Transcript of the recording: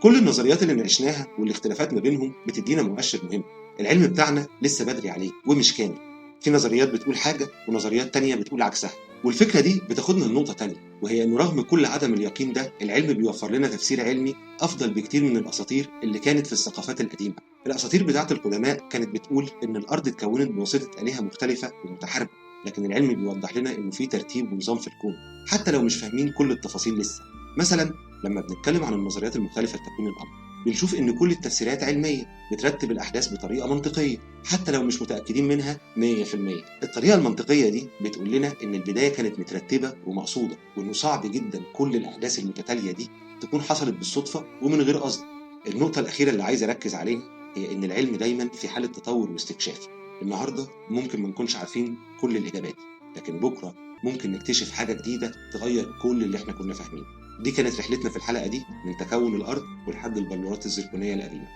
كل النظريات اللي ناقشناها والاختلافات ما بينهم بتدينا مؤشر مهم. العلم بتاعنا لسه بدري عليه ومش كامل. في نظريات بتقول حاجة ونظريات تانية بتقول عكسها، والفكرة دي بتاخدنا لنقطة تانية، وهي إنه رغم كل عدم اليقين ده العلم بيوفر لنا تفسير علمي أفضل بكتير من الأساطير اللي كانت في الثقافات القديمة. الأساطير بتاعت القدماء كانت بتقول إن الأرض اتكونت بواسطة آلهة مختلفة ومتحاربة، لكن العلم بيوضح لنا إنه في ترتيب ونظام في الكون حتى لو مش فاهمين كل التفاصيل لسه. مثلا لما بنتكلم عن النظريات المختلفة لتكوين الأرض بنشوف إن كل التفسيرات علمية بترتب الأحداث بطريقة منطقية حتى لو مش متأكدين منها 100%. الطريقة المنطقية دي بتقول لنا إن البداية كانت مترتبة ومقصودة، وإنه صعب جدا كل الأحداث المتتالية دي تكون حصلت بالصدفة ومن غير قصد. النقطة الأخيرة اللي عايز أركز عليها هي إن العلم دايما في حالة تطور واستكشاف. النهاردة ممكن ما نكونش عارفين كل الإجابات، لكن بكرة ممكن نكتشف حاجة جديدة تغير كل اللي احنا كنا فاهمينه. دي كانت رحلتنا في الحلقة دي من تكون الأرض ولحد البلورات الزركونية القديمة.